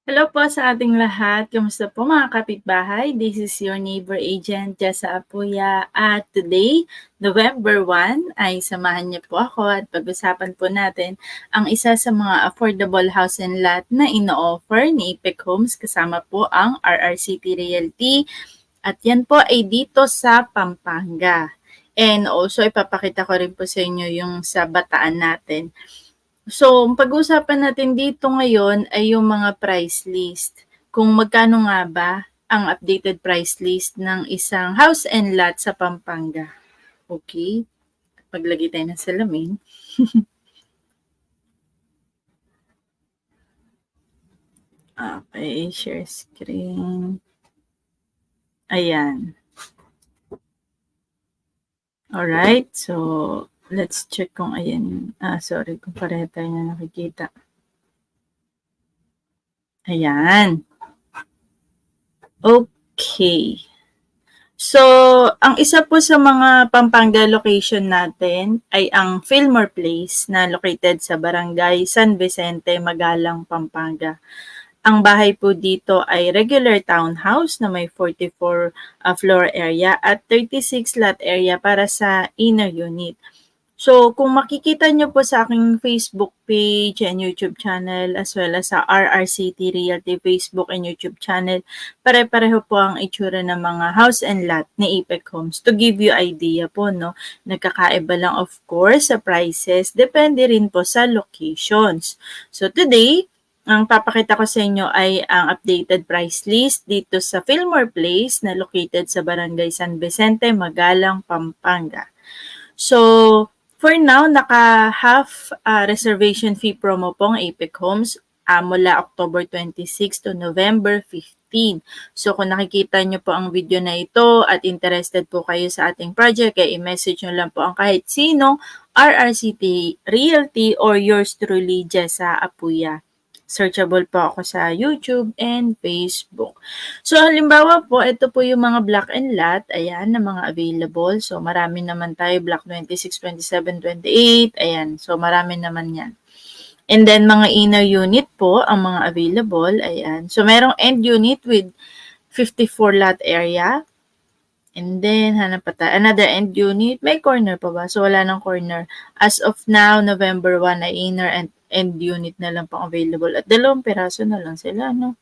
Hello po sa ating lahat. Kamusta po mga kapitbahay? This is your neighbor agent, Jessa Apuya. At today, November 1, ay samahan niyo po ako at pag-usapan po natin ang isa sa mga affordable house and lot na ino-offer ni Ipec Homes kasama po ang RRCT Realty. At yan po ay dito sa Pampanga. And also, ipapakita ko rin po sa inyo yung sa Bataan natin. So, ang pag-uusapan natin dito ngayon ay yung mga price list. Kung magkano nga ba ang updated price list ng isang house and lot sa Pampanga. Okay? Paglagay tayo ng salamin. Okay, share screen. Ayan. Alright, so let's check kung ayan. Sorry, kung pareho tayo na nakikita. Ayan. Okay. So, ang isa po sa mga Pampanga location natin ay ang Fillmore Place na located sa Barangay San Vicente, Magalang, Pampanga. Ang bahay po dito ay regular townhouse na may 44 floor area at 36 lot area para sa inner unit. So, kung makikita nyo po sa aking Facebook page and YouTube channel as well as sa RRCT Realty Facebook and YouTube channel, pare-pareho po ang itsura ng mga house and lot ni Ipec Homes. To give you idea po, no, nagkakaiba lang of course sa prices, depende rin po sa locations. So, today, ang papakita ko sa inyo ay ang updated price list dito sa Fillmore Place na located sa Barangay San Vicente, Magalang, Pampanga. So, for now, naka-half reservation fee promo po ang Apex Homes mula October 26 to November 15. So, kung nakikita nyo po ang video na ito at interested po kayo sa ating project, ay i-message nyo lang po ang kahit sinong RRCT Realty or yours truly, Jessa Apuya. Searchable po ako sa YouTube and Facebook. So, halimbawa po, ito po yung mga block and lot. Ayan, na mga available. So, marami naman tayo. Block 26, 27, 28. Ayan. So, marami naman yan. And then, mga inner unit po, ang mga available. Ayan. So, merong end unit with 54 lot area. And then, hanap pa tayo. Another end unit. May corner pa ba? So, wala ng corner. As of now, November 1 ay inner and end unit na lang pang available. At 2 piraso na lang sila, no?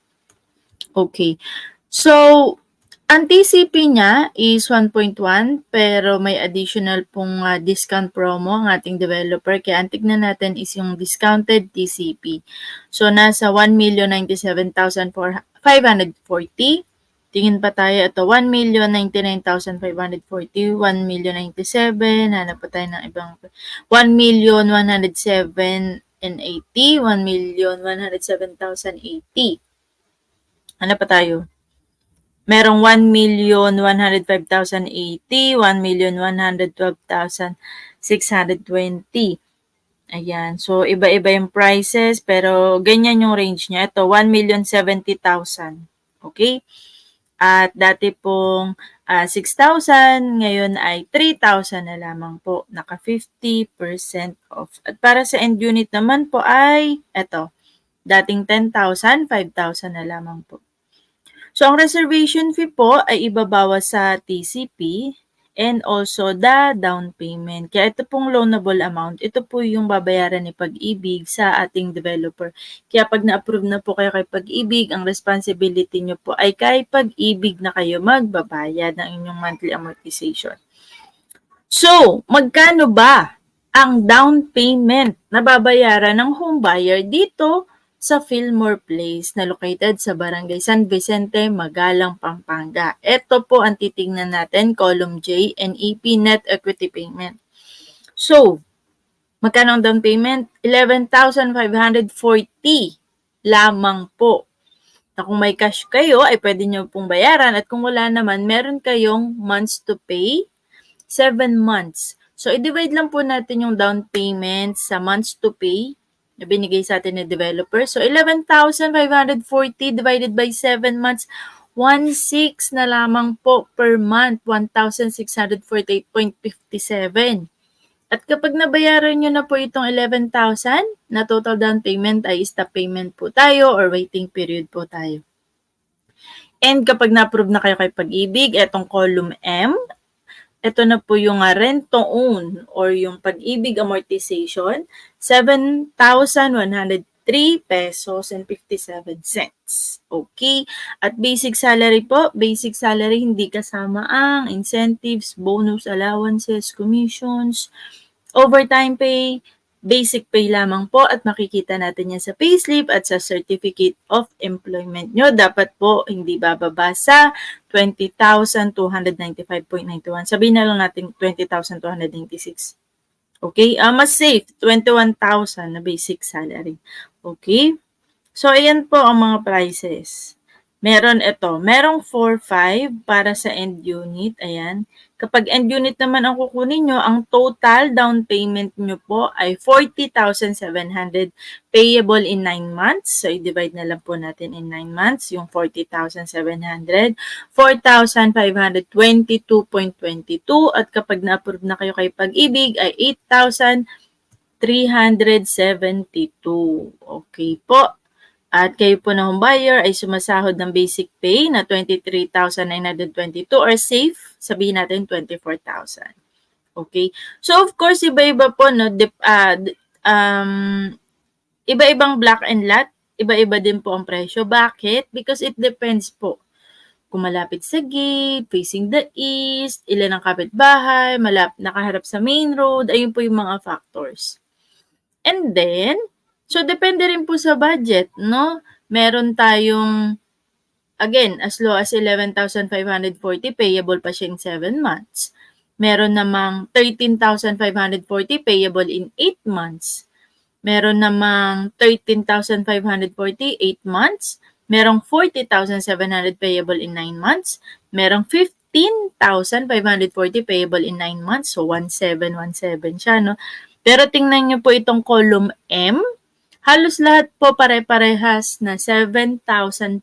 Okay. So, ang TCP niya is 1.1 pero may additional pong discount promo ang ating developer. Kaya ang tignan natin is yung discounted TCP. So, nasa 1,097,540. Tingin pa tayo. Ito, 1,099,540, 1,097,000. Hanap pa tayo ng ibang 1,107,080, 1,107,080. Ano pa tayo? Merong 1,105,080, 1,112,620. Ayan. So, iba-iba yung prices, pero ganyan yung range niya. Ito, 1,070,000. Okay? At dati pong 6,000, ngayon ay 3,000 na lamang po. Naka 50% off. At para sa end unit naman po ay, ito, dating 10,000, 5,000 na lamang po. So, ang reservation fee po ay ibabawas sa TCP and also the down payment. Kaya ito pong loanable amount, ito po yung babayaran ni Pag-ibig sa ating developer. Kaya pag na-approve na po kayo kay Pag-ibig, ang responsibility nyo po ay kay Pag-ibig na kayo magbabayad ng inyong monthly amortization. So, magkano ba ang down payment na babayaran ng home buyer dito sa Fillmore Place na located sa Barangay San Vicente, Magalang, Pampanga? Ito po ang titingnan natin, column J, NEP Net Equity Payment. So, magkano ang down payment? 11,540 lamang po. Na kung may cash kayo, ay pwede nyo pong bayaran. At kung wala naman, meron kayong months to pay, 7 months. So, i-divide lang po natin yung down payment sa months to pay na binigay sa atin ng developer. So, 11,540 divided by 7 months, 1,600 na lamang po per month, 1,648.57. At kapag nabayaran niyo na po itong 11,000 na total down payment ay stop payment po tayo or waiting period po tayo. And kapag na-approve na kayo kay Pag-ibig, etong column M, ito na po yung rent to own or yung Pag-ibig amortization, 7,103 pesos and 57 cents. Okay? At basic salary po, basic salary hindi kasama ang incentives, bonus, allowances, commissions, overtime pay, basic pay lamang po at makikita natin yan sa payslip at sa certificate of employment nyo. Dapat po hindi bababa sa 20,295.91. Sabihin na lang natin 20,296. Okay? Mas safe, 21,000 na basic salary. Okay? So, ayan po ang mga prices. Merong 4-5 para sa end unit. Ayan. Kapag end unit naman ang kukunin nyo, ang total down payment nyo po ay 40,700 payable in 9 months. So, i-divide na lang po natin in 9 months yung 40,700. 4,522.22 at kapag na-approve na kayo kay Pag-ibig ay 8,372. Okay po. At kayo po na home buyer ay sumasahod ng basic pay na 23,922 or safe, sabihin natin 24,000. Okay? So, of course, iba-iba po, no? Iba-ibang block and lot, iba-iba din po ang presyo. Bakit? Because it depends po. Kung malapit sa gate, facing the east, ilan ang kapitbahay, nakaharap sa main road, ayun po yung mga factors. And then, so, depende rin po sa budget, no? Meron tayong, again, as low as 11,540, payable pa siya in 7 months. Meron namang 13,540, payable in 8 months. Meron namang 13,540, 8 months. Merong 40,700 payable in 9 months. Merong 15,540 payable in 9 months. So, 1,717 siya, no? Pero tingnan nyo po itong column M. Halos lahat po pare-parehas na 7,000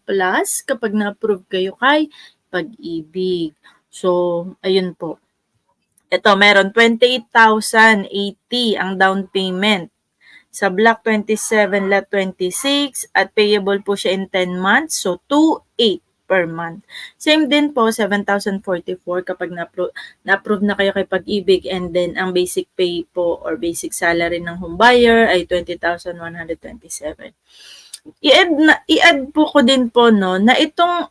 plus kapag na-approve kayo kay Pag-ibig. So, ayun po. Ito, meron 28,080 ang down payment. Sa Block 27, Lot 26 at payable po siya in 10 months. So, 2,800 per month. Same din po, 7,044 kapag na-approve na kayo kay Pag-ibig and then ang basic pay po or basic salary ng home buyer ay 20,127. I-add po ko din po, no, na itong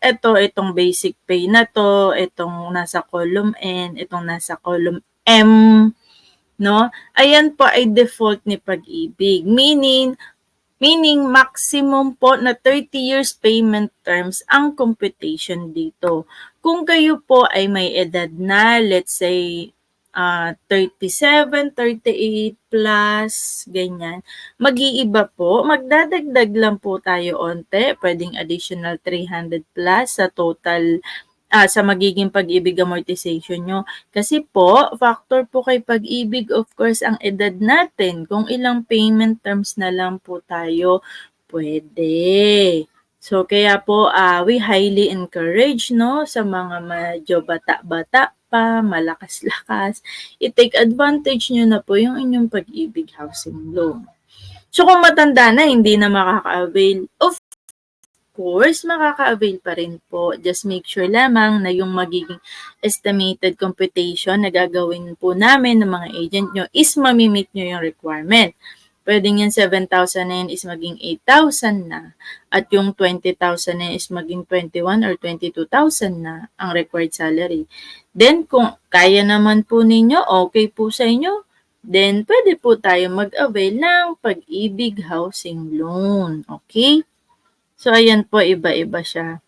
basic pay na to, itong nasa column N, itong nasa column M, no? Ayan po ay default ni Pag-ibig. Meaning maximum po na 30 years payment terms ang computation dito. Kung kayo po ay may edad na, let's say, 37, 38 plus, ganyan, mag-iiba po. Magdadagdag lang po tayo onte, pwedeng additional 300 plus sa total sa magiging Pag-ibig amortization nyo. Kasi po, factor po kay Pag-ibig, of course, ang edad natin. Kung ilang payment terms na lang po tayo, pwede. So, kaya po, we highly encourage, no, sa mga medyo bata-bata pa, malakas-lakas, i-take advantage nyo na po yung inyong Pag-ibig housing loan. So, kung matanda na, hindi na makaka-avail, of course, makaka-avail pa rin po. Just make sure lamang na yung magiging estimated computation na gagawin po namin ng mga agent nyo is mamimit nyo yung requirement. Pwedeng yung 7,000 na yun is maging 8,000 na. At yung 20,000 na is maging 21 or 22,000 na ang required salary. Then, kung kaya naman po ninyo, okay po sa inyo, then pwede po tayo mag-avail ng Pag-ibig housing loan. Okay? So, ayan po, iba-iba siya.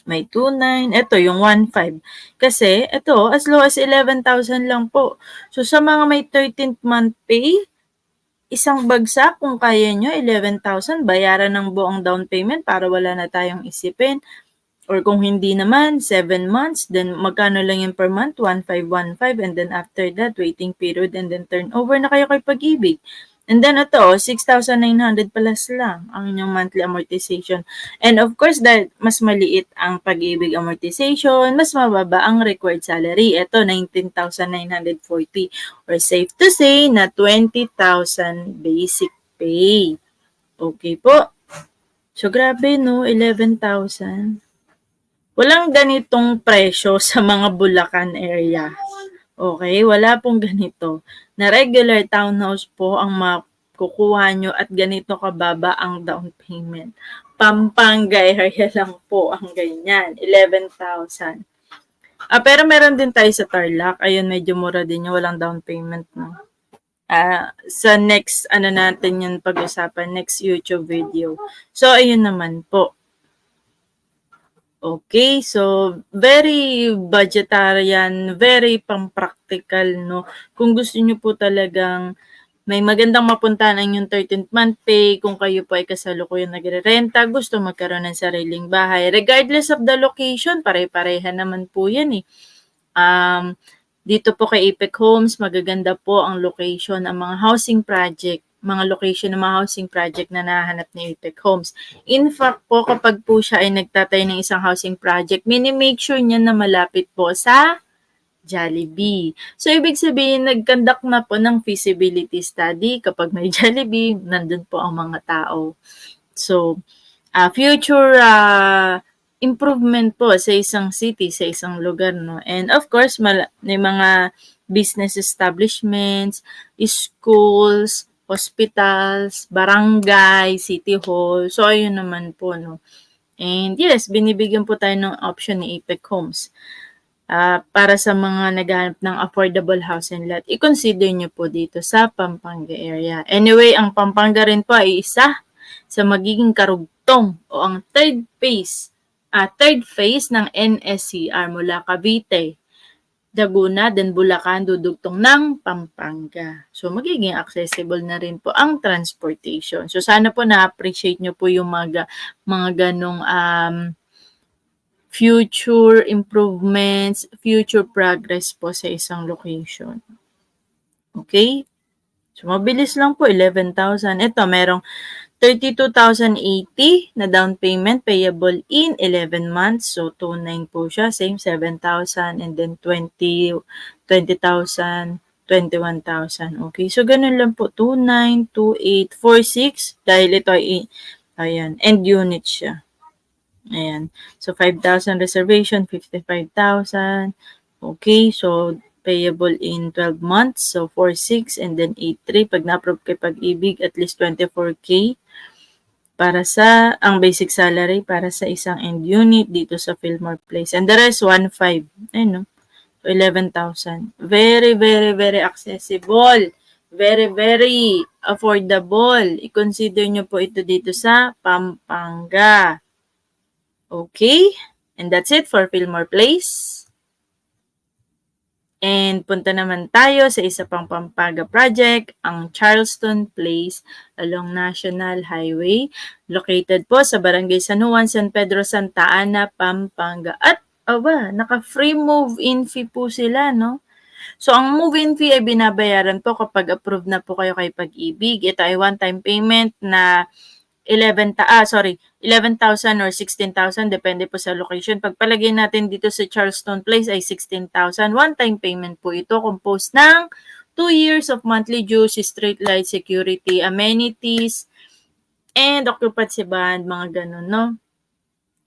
May 2,900. Ito, yung 1,500. Kasi, ito, as low as 11,000 lang po. So, sa mga may 13th month pay, isang bagsak, kung kaya nyo, 11,000, bayaran ng buong down payment para wala na tayong isipin. Or kung hindi naman, 7 months, then magkano lang yun per month? 1,515, and then after that, waiting period, and then turnover na kayo kay Pag-ibig. And then ito, 6,900 plus lang ang inyong monthly amortization. And of course, dahil mas maliit ang pag-ibig amortization, mas mababa ang required salary. Ito, 19,940 or safe to say na 20,000 basic pay. Okay po. So, grabe no, 11,000. Walang ganitong presyo sa mga Bulacan area. Okay, wala pong ganito. Na regular townhouse po ang makukuha nyo at ganito kababa ang down payment. Pampanga area lang po ang ganyan, 11,000. Pero meron din tayo sa Tarlac. Ayun, medyo mura din yung walang down payment, no? Sa next, natin yun pag-usapan, next YouTube video. So, ayun naman po. Okay, so very budgetarian, very pang-practical, no? Kung gusto niyo po talagang may magandang mapuntahan ang yung 13th month pay, kung kayo po ay kasalukuyan nagre-renta, gusto magkaroon ng sariling bahay, regardless of the location, pare-pareha naman po yan eh. Dito po kay Apex Homes, magaganda po ang location, ang mga housing project, mga location ng mga housing project na nahanap ni Apex Homes. In fact po, kapag po siya ay nagtatay ng isang housing project, mini-make sure niya na malapit po sa Jollibee. So, ibig sabihin, nag-conduct na po ng feasibility study. Kapag may Jollibee, nandun po ang mga tao. So, future improvement po sa isang city, sa isang lugar, no? And of course, may mga business establishments, schools, hospitals, barangay, city hall. So, ayun naman po, no? And yes, binibigyan po tayo ng option ni Apex Homes. Para sa mga naghahanap ng affordable house and lot, i-consider nyo po dito sa Pampanga area. Anyway, ang Pampanga rin po ay isa sa magiging karugtong o ang third phase ng NSCR mula Cavite, Laguna, then Bulacan, dudugtong ng Pampanga. So, magiging accessible na rin po ang transportation. So, sana po na-appreciate nyo po yung mga ganong future improvements, future progress po sa isang location. Okay? So, mabilis lang po, 11,000. Ito, merong 32,080 na down payment payable in 11 months. So, 2,900 po siya. Same, 7,000. And then 20,000, 21,000. Okay, so ganun lang po. 2,900, 2,800, 4,600. Dahil ito ay, ayan, end unit siya. Ayan. So, 5,000 reservation, 55,000. Okay, so payable in 12 months. So, 4,600 and then 8,300. Pag na-approve kay Pag-ibig, at least 24K para sa, ang basic salary para sa isang end unit dito sa Fillmore Place. And the rest, 1,500. Ayun, no? So, 11,000. Very, very, very accessible. Very, very affordable. I-consider nyo po ito dito sa Pampanga. Okay? And that's it for Fillmore Place. And punta naman tayo sa isa pang Pampanga project, ang Charleston Place along National Highway, located po sa Barangay San Juan, San Pedro, Santa Ana, Pampanga. At naka-free move-in fee po sila, no? So, ang move-in fee ay binabayaran po kapag approved na po kayo kay Pag-ibig. Ito ay one-time payment na 11,000 or 16,000, depende po sa location. Pagpalagay natin dito sa Charleston Place ay 16,000. One-time payment po ito, composed ng 2 years of monthly dues, street light, security, amenities, and occupancy bond, mga ganun, no?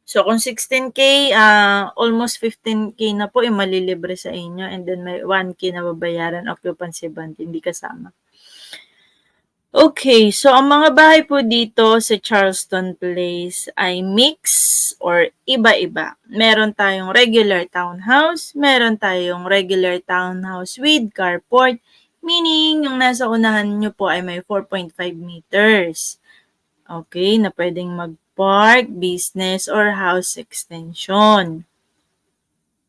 So, kung 16K, almost 15K na po malilibre sa inyo, and then may 1K na babayaran occupancy bond, hindi kasama. Okay, so ang mga bahay po dito sa Charleston Place ay mix or iba-iba. Meron tayong regular townhouse, meron tayong regular townhouse with carport, meaning yung nasa unahan nyo po ay may 4.5 meters. Okay, na pwedeng mag-park, business, or house extension.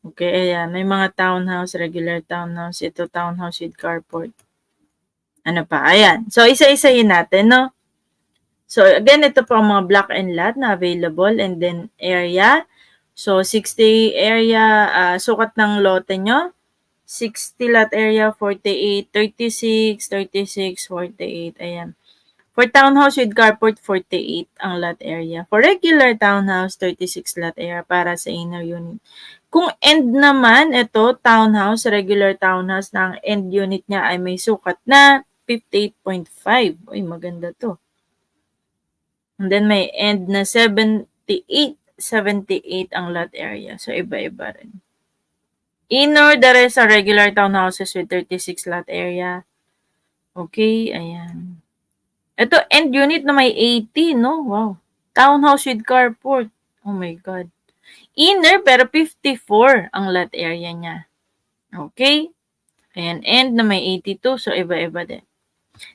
Okay, ayan, may mga townhouse, regular townhouse, ito townhouse with carport. Ano pa? Ayan. So, isa-isahin natin, no? So, again, ito po ang mga block and lot na available and then area. So, 60 area, sukat ng lote nyo. 60 lot area, 48, 36, 36, 48. Ayan. For townhouse with carport, 48 ang lot area. For regular townhouse, 36 lot area para sa inner unit. Kung end naman, ito, townhouse, regular townhouse, na ang end unit niya ay may sukat na 58.5. Uy, maganda to. And then may end na 78, 78 ang lot area. So, iba-iba rin. Inner, the rest are regular townhouses with 36 lot area. Okay, ayan. Ito, end unit na may 80, no? Wow. Townhouse with carport. Oh my God. Inner, pero 54 ang lot area niya. Okay? Ayan, end na may 82, so iba-iba din.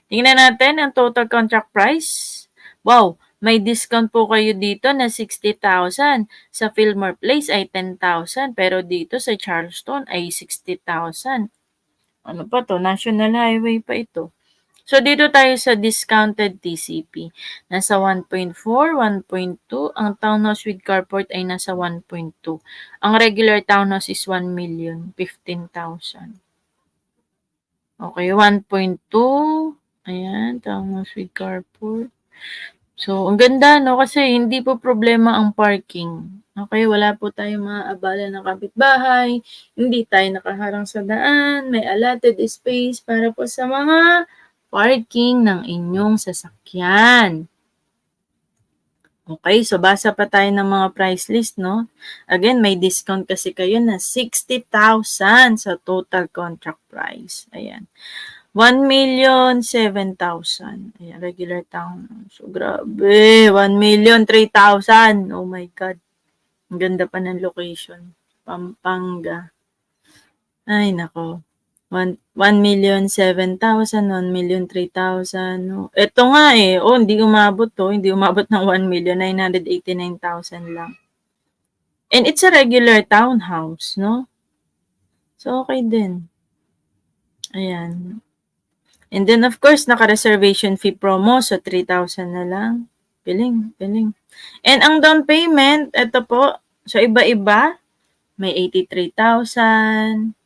Tingnan natin ang total contract price. Wow, may discount po kayo dito na 60,000. Sa Fillmore Place ay 10,000, pero dito sa Charleston ay 60,000. Ano pa to? National Highway pa ito. So, dito tayo sa discounted TCP. Nasa 1.4, 1.2. Ang townhouse with carport ay nasa 1.2. Ang regular townhouse is 1,015,000. Okay, 1.2. Ayan, townhouse with carport. So, ang ganda, no? Kasi hindi po problema ang parking. Okay, wala po tayong maaabala ng kapitbahay. Hindi tayo nakaharang sa daan. May allotted space para po sa mga parking ng inyong sasakyan. Okay, so basa pa tayo ng mga price list, no? Again, may discount kasi kayo na 60,000 sa total contract price. Ayan. 1,007,000. Ayan, regular town. So, grabe. 1,003,000. Oh my God. Ang ganda pa ng location. Pampanga. Ay, nako. 1,007,000, 1,003,000. No? Ito nga eh. Oh, hindi umabot to. Hindi umabot ng 1,989,000 lang. And it's a regular townhouse, no? So, okay din. Ayan. And then, of course, naka-reservation fee promo. So, 3,000 na lang. Piling, piling. And ang down payment, ito po. So, iba-iba. May 83,000.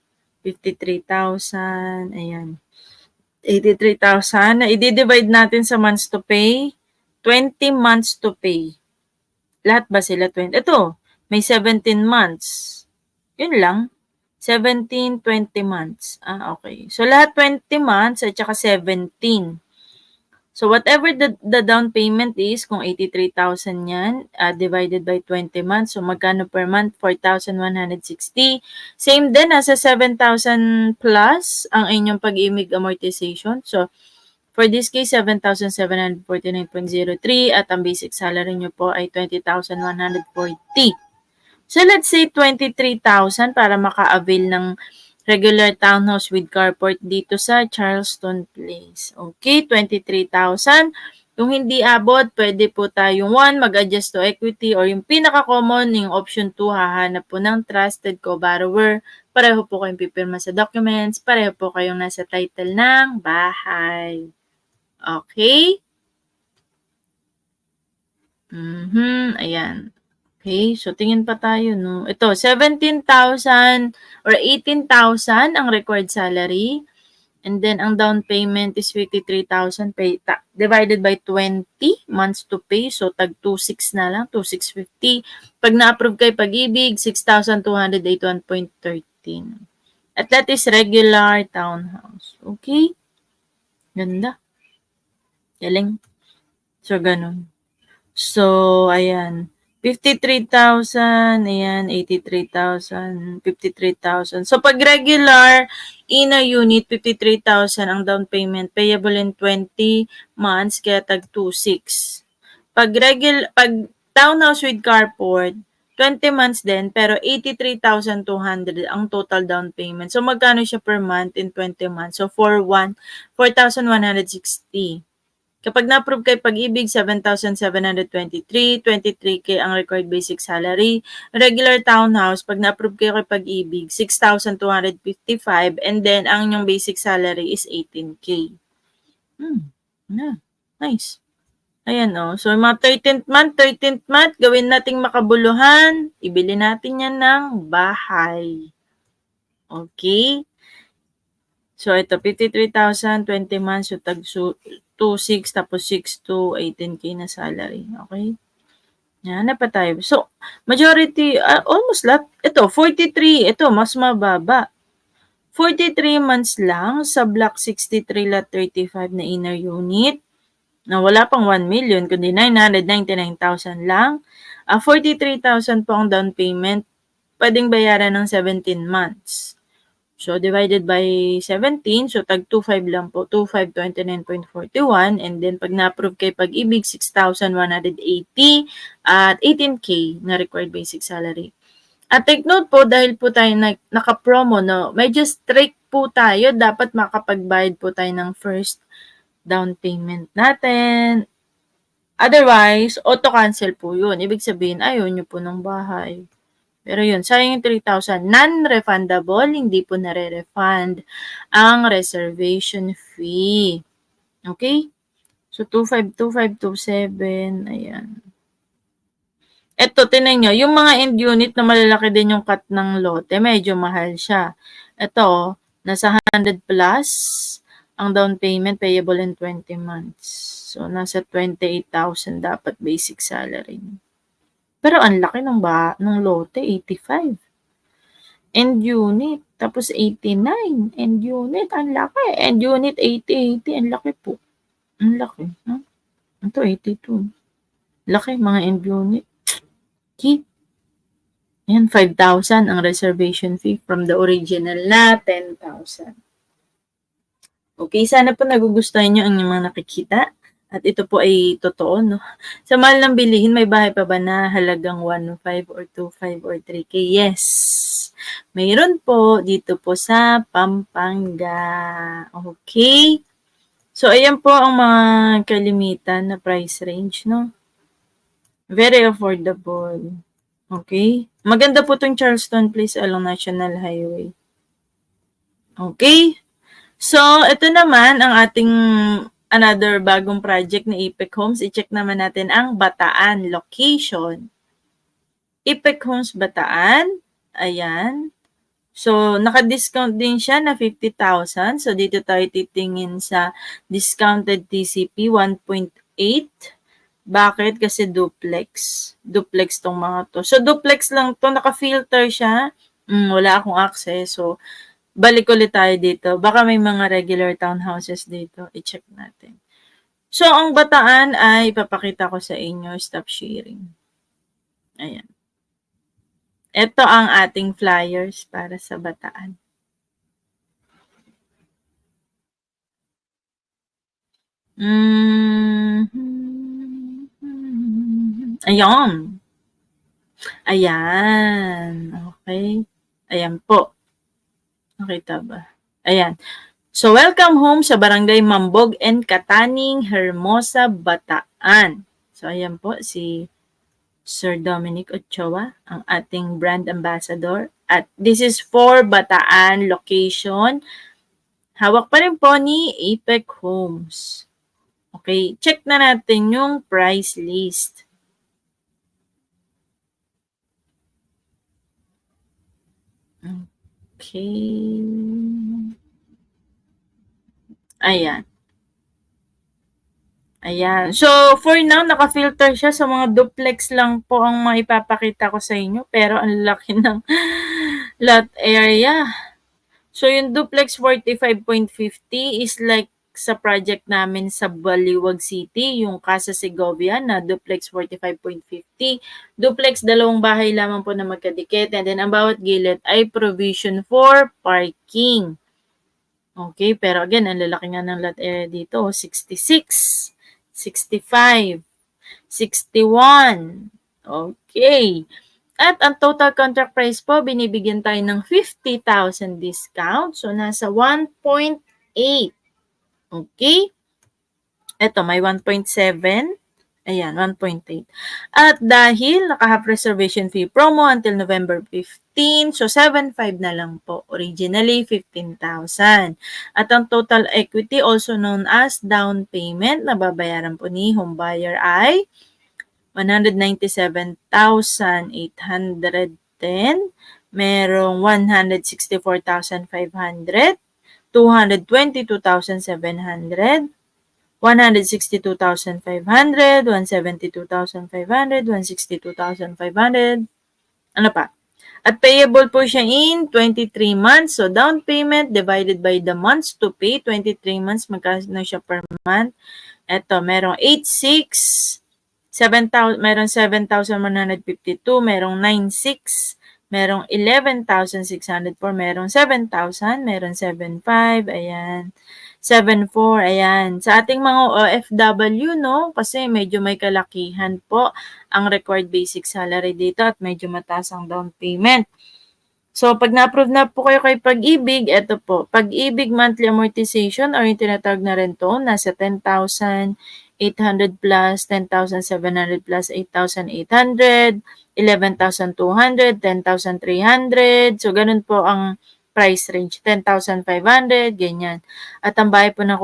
53,000. Ayan. 83,000. Na i-divide natin sa months to pay. 20 months to pay. Lahat ba sila 20? Ito, may 17 months. Yun lang. 17, 20 months. Okay. So, lahat 20 months at saka 17. So, whatever the down payment is, kung 83,000 yan, divided by 20 months, so magkano per month? 4,160. Same din, nasa 7,000 plus ang inyong pag-ibig amortization. So, for this case, 7,749.03 at ang basic salary nyo po ay 20,140. So, let's say 23,000 para maka-avail ng regular townhouse with carport dito sa Charleston Place. Okay, 23,000. Kung hindi abot, pwede po tayong 1, mag-adjust to equity, or yung pinaka-common, yung option 2, hahanap po ng trusted co-borrower. Pareho po kayong pipirma sa documents, pareho po kayong nasa title ng bahay. Okay? Ayan. Okay, so tingin pa tayo, no? Ito, 17,000 or 18,000 ang required salary. And then, ang down payment is 53,000 divided by 20 months to pay. So, tag 2,600 na lang, 2,650. Pag na-approve kay Pag-ibig, 6,281.13. At that is regular townhouse. Okay? Ganda. Galing. So, ganun. So, ayan. 53,000, ayan, 83,000, 53,000. So, pag regular, inner unit, 53,000 ang down payment, payable in 20 months, kaya tag 2,600. Pag townhouse with carport, 20 months din, pero 83,200 ang total down payment. So, magkano siya per month in 20 months? So, 4,160. Kapag na-approve kay Pag-ibig, 7,723, 23K ang required basic salary. Regular townhouse, pag na-approve kayo kay Pag-ibig, 6,255, and then ang inyong basic salary is 18K. Nice. Ayan, oh. So, mga 13th month, gawin nating makabuluhan. Ibili natin yan ng bahay. Okay? So, ito 53,000, 20 months, so 2,600 tapos 6,200, 18K na salary. Okay? Yan, hanap pa tayo. So, majority, almost lahat. Ito, 43. Ito, mas mababa. 43 months lang sa Block 63 Lot 35 na inner unit na wala pang 1 million kundi 999,000 lang. 43,000 po ang down payment. Pwedeng bayaran ng 17 months. So, divided by 17, so tag 2,500 lang po, 2,529.41. And then, pag na-approve kay Pag-ibig, 6,180 at 18K na required basic salary. At take note po, dahil po tayo naka-promo, no, medyo strict po tayo. Dapat makapagbayad po tayo ng first down payment natin. Otherwise, auto-cancel po yun. Ibig sabihin, ayaw nyo po ng bahay. Pero yun, sayang yung 3,000. Non-refundable, hindi po nare-refund ang reservation fee. Okay? So, 2,527, ayan. Eto, tinan nyo, yung mga end unit na malalaki din yung cut ng lote, medyo mahal siya. Ito, nasa 100 plus ang down payment payable in 20 months. So, nasa 28,000 dapat basic salary. Pero ang laki ng lote, 85. End unit, tapos 89. End unit, ang laki. End unit, 80, ang laki po. Ang laki. Huh? Ito, 82. Laki, mga end unit. Okay. Yan, 5,000 ang reservation fee from the original na 10,000. Okay, sana po nagugustuhan nyo ang mga nakikita. At ito po ay totoo, no? Sa mahal ng bilihin, may bahay pa ba na halagang 1.5 or 2.5 or 3K? Yes. Mayroon po dito po sa Pampanga. Okay? So, ayan po ang mga kalimitan na price range, no? Very affordable. Okay? Maganda po itong Charleston Place along National Highway. Okay? So, ito naman ang ating another bagong project na Ipek Homes. I-check naman natin ang Bataan location. Ipek Homes Bataan. Ayan. So, naka-discount din siya na 50,000. So, dito tayo titingin sa discounted TCP 1.8. Bakit? Kasi duplex. Duplex tong mga to. So, duplex lang to. Naka-filter siya. Wala akong access. So, balik ulit tayo dito. Baka may mga regular townhouses dito. I-check natin. So, ang Bataan ay ipapakita ko sa inyo. Stop sharing. Ayan. Ito ang ating flyers para sa Bataan. Ayan. Ayan. Okay. Ayan po. Nakita ba? Ayan. So, welcome home sa Barangay Mambog and Kataning, Hermosa, Bataan. So, ayan po si Sir Dominic Ochoa, ang ating brand ambassador. At this is for Bataan location. Hawak pa rin po ni Ipek Homes. Okay, check na natin yung price list. Okay. Ayan. Ayan. So, for now, naka-filter siya sa mga duplex lang po ang maipapakita ko sa inyo. Pero, ang laki ng lot area. So, yung duplex 45.50 is like sa project namin sa Baliwag City, yung Casa Segovia na duplex 45.50. Duplex, dalawang bahay lamang po na magkadikit. And then, ang bawat gilid ay provision for parking. Okay, pero again, ang lalaki nga ng lot area dito, 66. 65, 61. Okay. At ang total contract price po, binibigyan tayo ng 50,000 discount. So, nasa 1.8. Okay. Ito, may 1.7. Ayan, 1.8. At dahil naka-half reservation fee promo until November 15, so 7.5 na lang po. Originally, 15,000. At ang total equity, also known as down payment, na babayaran po ni homebuyer ay 197,810. Merong 164,500. 222,700, 162,500, 172,500, 162,500. Ano pa? At payable po siya in 23 months. So, down payment divided by the months to pay. 23 months, magkano siya per month? Eto, merong 8,600, 7,000, merong 7,152, merong 9,600, merong 11,604, merong 7,000, merong 7,500, ayan. 7,400, ayan. Sa ating mga OFW, no, kasi medyo may kalakihan po ang required basic salary dito at medyo mataas ang down payment. So, pag na-approve na po kayo kay Pag-ibig, eto po, Pag-ibig monthly amortization or yung tinatawag na rento, nasa 10,800 plus, 10,700 plus, 8,800, 11,200, 10,300. So, ganun po ang price range, 10,500, ganyan. At ang bahay po na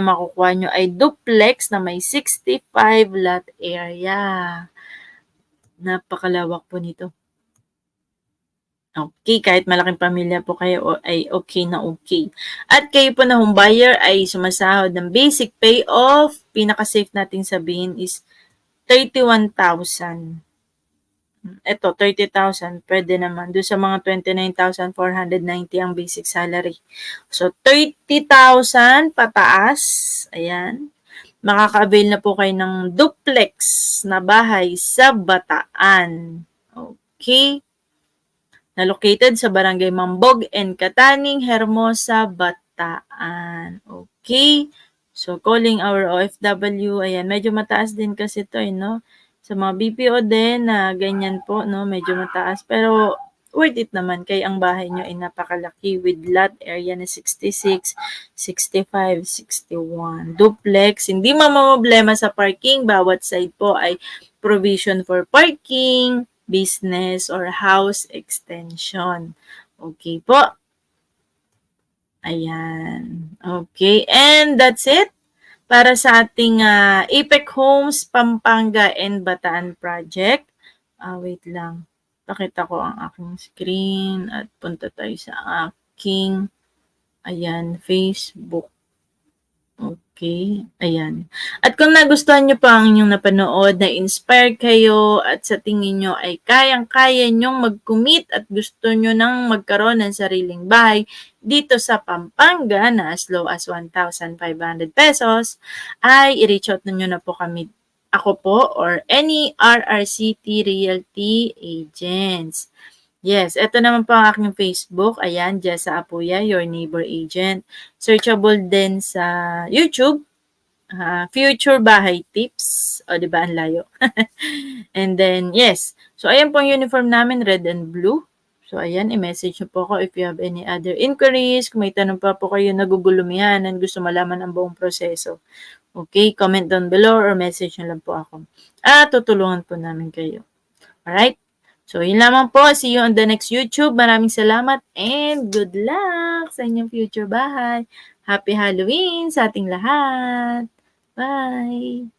makukuha nyo ay duplex na may 65 lot area. Napakalawak po nito. Okay, kahit malaking pamilya po kayo ay okay na okay. At kayo po na home buyer ay sumasahod ng basic pay of, pinaka-safe nating sabihin is 31,000. Ito, 30,000, pwede naman. Doon sa mga 29,490 ang basic salary. So, 30,000 pataas, ayan. Makaka-avail na po kayo ng duplex na bahay sa Bataan. Okay. Na located sa Barangay Mambog and Kataning, Hermosa, Bataan. Okay? So, calling our OFW. Ayan, medyo mataas din kasi ito, no? Sa mga BPO din na ganyan po, no? Medyo mataas. Pero, worth it naman kay ang bahay nyo ay napakalaki with lot area na 66, 65, 61. Duplex. Hindi mamamblema sa parking. Bawat side po ay provision for parking, business or house extension. Okay po. Ayan. Okay. And that's it para sa ating Apex Homes Pampanga and Bataan project. Wait lang. Pakita ko ang aking screen at punta tayo sa aking Facebook. Okay, ayan. At kung nagustuhan nyo pa ang inyong napanood, na-inspire kayo at sa tingin nyo ay kayang-kaya nyong mag-commit at gusto nyo nang magkaroon ng sariling bahay dito sa Pampanga na as low as 1,500 pesos, ay i-reach out nyo na po kami, ako po or any RRCT Realty agents. Yes, ito naman po ang aking Facebook. Ayan, Jessa Apuya, your neighbor agent. Searchable din sa YouTube. Future Bahay Tips. O, diba? Ang layo. And then, yes. So, ayan po ang uniform namin, red and blue. So, ayan, i-message nyo po ako if you have any other inquiries. Kung may tanong pa po kayo nagugulumihan and gusto malaman ang buong proseso. Okay, comment down below or message nyo lang po ako. Tutulungan po namin kayo. Alright? So, yun lamang po. See you on the next YouTube. Maraming salamat and good luck sa inyong future bahay. Happy Halloween sa ating lahat. Bye!